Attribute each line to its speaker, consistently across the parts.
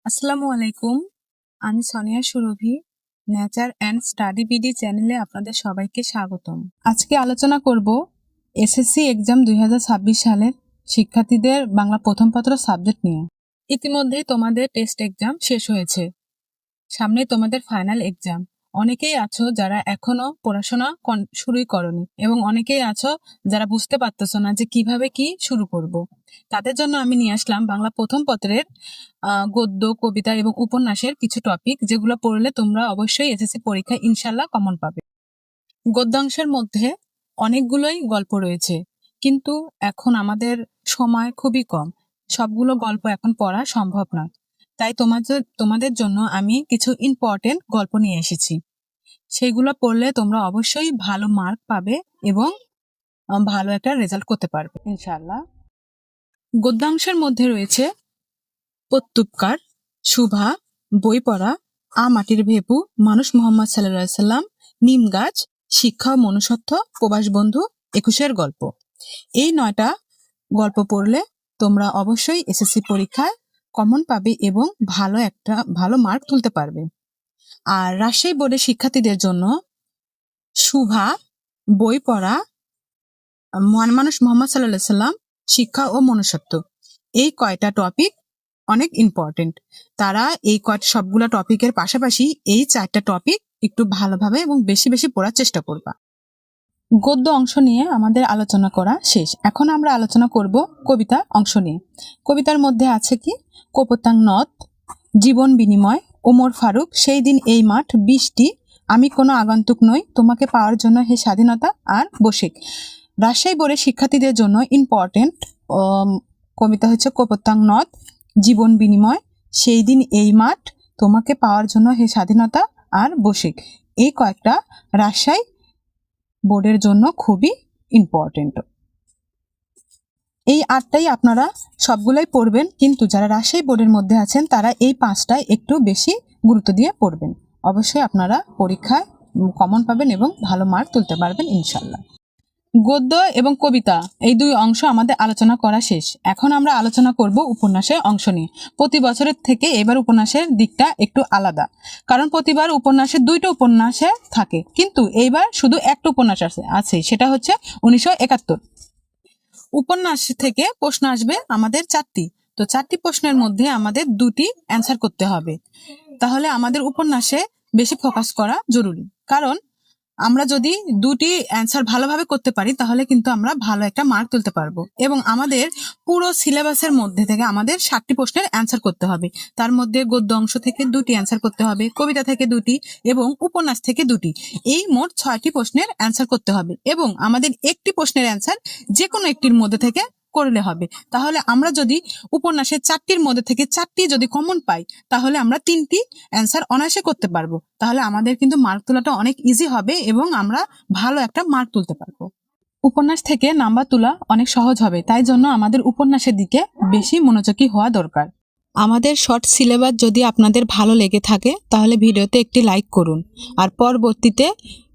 Speaker 1: আসসালামু আলাইকুম। আমি সোনিয়া সুরভি। নেচার অ্যান্ড স্টাডি বিডি চ্যানেলে আপনাদের সবাইকে স্বাগতম। আজকে আলোচনা করব এসএসসি এক্সাম 2026 সালের শিক্ষার্থীদের বাংলা প্রথম পত্র সাবজেক্ট নিয়ে। ইতিমধ্যেই তোমাদের টেস্ট এক্সাম শেষ হয়েছে, সামনে তোমাদের ফাইনাল এক্সাম। অনেকেই আছো যারা এখনো পড়াশোনা শুরুই করনি, এবং অনেকেই আছো যারা বুঝতে পারতেছো না যে কিভাবে কি শুরু করব। তাদের জন্য আমি নিয়ে আসলাম বাংলা প্রথম পত্রের গদ্য, কবিতা এবং উপন্যাসের কিছু টপিক, যেগুলো পড়লে তোমরা অবশ্যই এসএসসি পরীক্ষায় ইনশাল্লাহ কমন পাবে। গদ্যাংশের মধ্যে অনেকগুলোই গল্প রয়েছে, কিন্তু এখন আমাদের সময় খুবই কম, সবগুলো গল্প এখন পড়া সম্ভব নয়। তাই তোমাদের জন্য আমি কিছু ইম্পর্টেন্ট গল্প নিয়ে এসেছি। সেগুলো পড়লে তোমরা অবশ্যই ভালো মার্ক পাবে এবং ভালো একটা রেজাল্ট করতে পারবে ইনশাআল্লাহ। গদ্যাংশের মধ্যে রয়েছে প্রত্যুপকার, শুভা, বই পড়া, মাটির ভেপু, মানুষ মোহাম্মদ সাল্লাল্লাহু আলাইহি সাল্লাম, নিম গাছ, শিক্ষা ও মনুষ্যত্ব, প্রবাস বন্ধু, 21-এর গল্প। এই 9টা গল্প পড়লে তোমরা অবশ্যই এসএসসি পরীক্ষায় কমন পাবে এবং ভালো মার্ক তুলতে পারবে। আর রাজশাহী বোর্ডের শিক্ষার্থীদের জন্য শুভা, বই পড়া, মানুষ মোহাম্মদ সাল্লাল্লাহু আলাইহি সাল্লাম, শিক্ষা ও মনুষ্যত্ব, এই কয়টা টপিক অনেক ইম্পর্টেন্ট। তারা এই সবগুলো টপিকের পাশাপাশি এই 4টা টপিক একটু ভালোভাবে এবং বেশি বেশি পড়ার চেষ্টা করবা। গদ্য অংশ নিয়ে আমাদের আলোচনা করা শেষ। এখন আমরা আলোচনা করব কবিতা অংশ নিয়ে। কবিতার মধ্যে আছে কি? কপোতাং নদ, জীবন বিনিময়, ওমর ফারুক, সেই দিন এই মাঠ, বৃষ্টি, আমি কোনো আগন্তুক নই, তোমাকে পাওয়ার জন্য হে স্বাধীনতা, আর বসিক। রাজশাহী বোর্ডের শিক্ষার্থীদের জন্য ইম্পর্টেন্ট কবিতা হচ্ছে কপোতাং নদ, জীবন বিনিময়, সেই দিন এই মাঠ, তোমাকে পাওয়ার জন্য হে স্বাধীনতা, আর বসিক। এই কয়েকটা রাজশাহী বোর্ডের জন্য খুবই ইম্পর্টেন্ট। এই 8টাই আপনারা সবগুলাই পড়বেন, কিন্তু যারা রাজশাহী বোর্ডের মধ্যে আছেন তারা এই 5টায় একটু বেশি গুরুত্ব দিয়ে পড়বেন। অবশ্যই আপনারা পরীক্ষায় কমন পাবেন এবং ভালো মার্ক তুলতে পারবেন ইনশাল্লাহ। গদ্য এবং কবিতা এই 2 অংশ আমাদের আলোচনা করা শেষ। এখন আমরা আলোচনা করব উপন্যাসের অংশ নিয়ে। প্রতি বছরের থেকে এবার উপন্যাসের দিকটা একটু আলাদা, কারণ প্রতিবার উপন্যাসের 2টা উপন্যাসে থাকে, কিন্তু এইবার শুধু একটা উপন্যাস আছে, সেটা হচ্ছে 1971। উপন্যাস থেকে প্রশ্ন আসবে আমাদের 4টি। তো 4টি প্রশ্নের মধ্যে আমাদের 2টি অ্যান্সার করতে হবে। তাহলে আমাদের উপন্যাসে বেশি ফোকাস করা জরুরি, কারণ আমরা যদি 2টি অ্যান্সার ভালোভাবে করতে পারি তাহলে কিন্তু আমরা ভালো একটা মার্ক তুলতে পারবো। এবং আমাদের পুরো সিলেবাসের মধ্যে থেকে আমাদের 7টি প্রশ্নের অ্যান্সার করতে হবে। তার মধ্যে গদ্য অংশ থেকে 2টি অ্যান্সার করতে হবে, কবিতা থেকে 2টি এবং উপন্যাস থেকে 2টি। এই মোট 6টি প্রশ্নের অ্যান্সার করতে হবে, এবং আমাদের একটি প্রশ্নের অ্যান্সার যে কোনো একটির মধ্যে থেকে করলে হবে। তাহলে আমরা যদি উপন্যাসের 4টির মধ্যে থেকে 4টি যদি কমন পাই, তাহলে আমরা 3টি অ্যান্সার অনায়াসে করতে পারবো। তাহলে আমাদের কিন্তু মার্ক তোলাটা অনেক ইজি হবে এবং আমরা ভালো একটা মার্ক তুলতে পারবো। উপন্যাস থেকে নাম্বার তোলা অনেক সহজ হবে, তাই জন্য আমাদের উপন্যাসের দিকে বেশি মনোযোগী হওয়া দরকার। আমাদের শর্ট সিলেবাস যদি আপনাদের ভালো লেগে থাকে তাহলে ভিডিওতে একটি লাইক করুন, আর পরবর্তীতে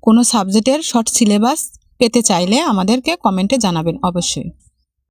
Speaker 1: কোনো সাবজেক্টের শর্ট সিলেবাস পেতে চাইলে আমাদেরকে কমেন্টে জানাবেন অবশ্যই।